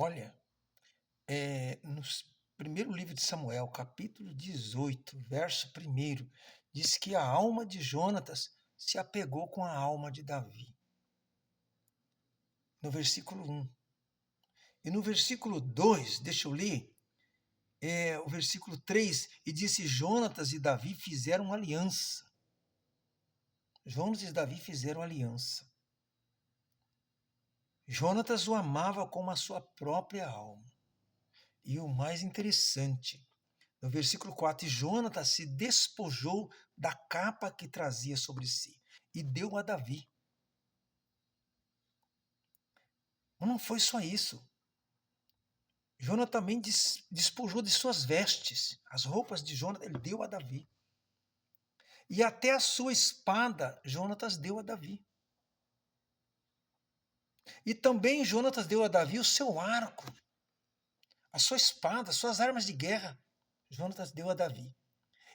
Olha, no primeiro livro de Samuel, capítulo 18, verso 1, diz que a alma de Jonatas se apegou com a alma de Davi. No versículo 1. E no versículo 2, deixa eu ler, o versículo 3, e disse: Jonatas e Davi fizeram aliança. Jonatas e Davi fizeram aliança. Jonatas o amava como a sua própria alma. E o mais interessante, no versículo 4, Jonatas se despojou da capa que trazia sobre si e deu a Davi. Mas não foi só isso. Jonatas também despojou de suas vestes. As roupas de Jonatas ele deu a Davi. E até a sua espada Jonatas deu a Davi. E também Jonatas deu a Davi o seu arco, a sua espada, as suas armas de guerra. Jonatas deu a Davi.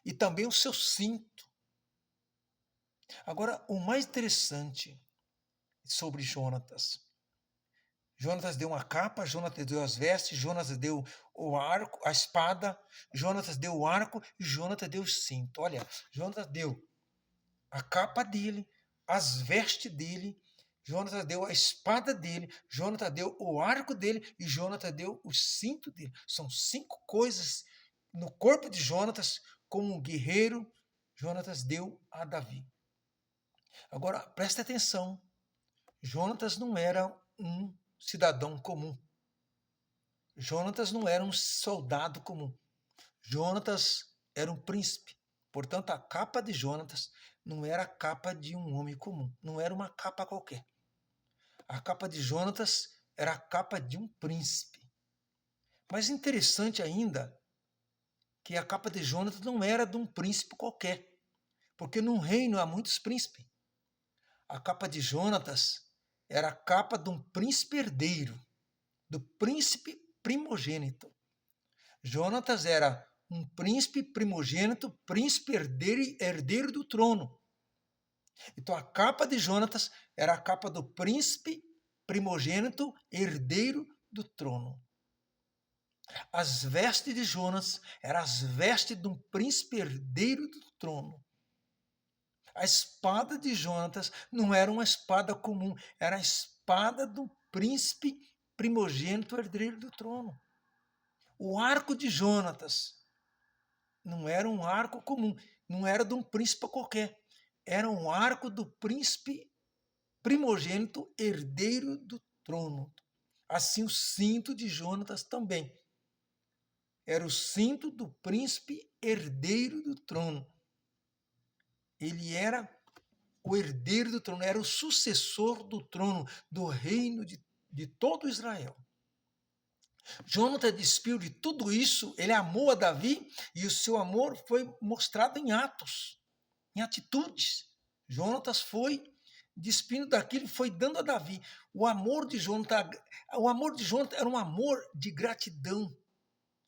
E também o seu cinto. Agora, o mais interessante sobre Jonatas. Jonatas deu uma capa, Jonatas deu as vestes, Jonatas deu o arco, a espada, Jonatas deu o arco e Jonatas deu o cinto. Olha, Jonatas deu a capa dele, as vestes dele, Jonatas deu a espada dele, Jonatas deu o arco dele e Jonatas deu o cinto dele. São 5 coisas no corpo de Jonatas, como um guerreiro, Jonatas deu a Davi. Agora, presta atenção, Jonatas não era um cidadão comum. Jonatas não era um soldado comum. Jonatas era um príncipe. Portanto, a capa de Jonatas não era a capa de um homem comum. Não era uma capa qualquer. A capa de Jonatas era a capa de um príncipe. Mas interessante ainda que a capa de Jonatas não era de um príncipe qualquer. Porque num reino há muitos príncipes. A capa de Jonatas era a capa de um príncipe herdeiro, do príncipe primogênito. Jonatas era um príncipe primogênito, príncipe herdeiro do trono. Então a capa de Jonatas era a capa do príncipe primogênito, herdeiro do trono. As vestes de Jonas eram as vestes de um príncipe herdeiro do trono. A espada de Jonatas não era uma espada comum, era a espada do príncipe primogênito, herdeiro do trono. O arco de Jonatas não era um arco comum, não era de um príncipe qualquer. Era um arco do príncipe primogênito, herdeiro do trono. Assim o cinto de Jonatas também. Era o cinto do príncipe herdeiro do trono. Ele era o herdeiro do trono, era o sucessor do trono, do reino de todo Israel. Jonatas despiu de tudo isso, ele amou a Davi e o seu amor foi mostrado em atos, em atitudes. Jonatas foi despindo daquilo e foi dando a Davi. O amor de Jonatas era um amor de gratidão.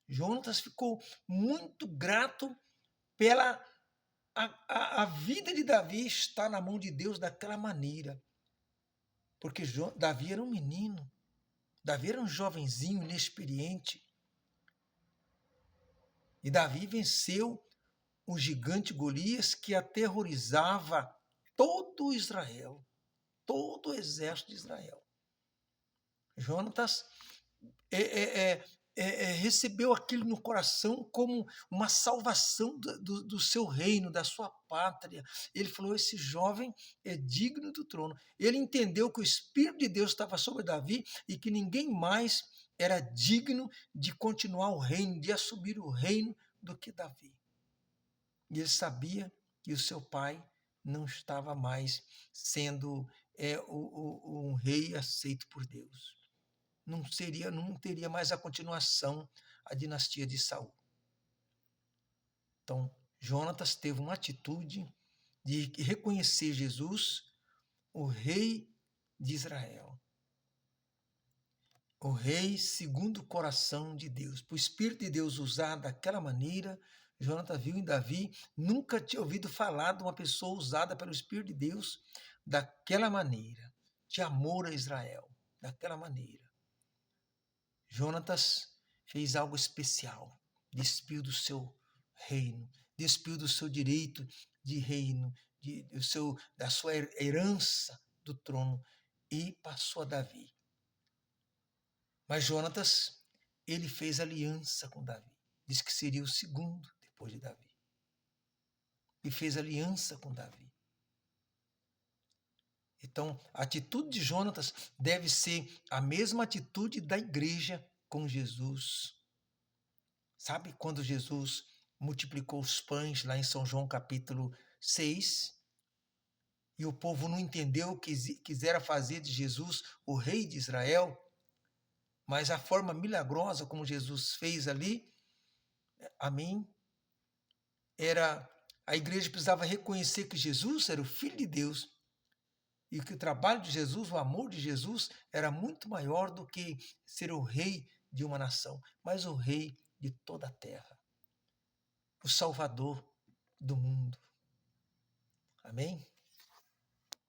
Jonatas ficou muito grato pela a vida de Davi estar na mão de Deus daquela maneira. Porque Davi era um menino, Davi era um jovenzinho inexperiente. E Davi venceu o gigante Golias que aterrorizava todo Israel, todo o exército de Israel. Jonatas recebeu aquilo no coração como uma salvação do seu reino, da sua pátria. Ele falou: esse jovem é digno do trono. Ele entendeu que o Espírito de Deus estava sobre Davi e que ninguém mais era digno de continuar o reino, de assumir o reino do que Davi. E ele sabia que o seu pai não estava mais sendo um rei aceito por Deus. Não teria mais a continuação a dinastia de Saul. Então, Jonatas teve uma atitude de reconhecer Jesus, o rei de Israel. O rei segundo o coração de Deus. Por o Espírito de Deus usar daquela maneira, Jonatas viu em Davi, nunca tinha ouvido falar de uma pessoa usada pelo Espírito de Deus daquela maneira, de amor a Israel, daquela maneira. Jonatas fez algo especial, despiu do seu reino, despiu do seu direito de reino, da sua herança do trono e passou a Davi. Mas Jonatas, ele fez aliança com Davi. Diz que seria o segundo depois de Davi. E fez aliança com Davi. Então, a atitude de Jonatas deve ser a mesma atitude da igreja com Jesus. Sabe quando Jesus multiplicou os pães lá em São João capítulo 6, e o povo não entendeu, quisera fazer de Jesus o rei de Israel, mas a forma milagrosa como Jesus fez ali, amém, era a igreja precisava reconhecer que Jesus era o Filho de Deus e que o trabalho de Jesus, o amor de Jesus era muito maior do que ser o rei de uma nação, mas o rei de toda a terra, o Salvador do mundo. Amém?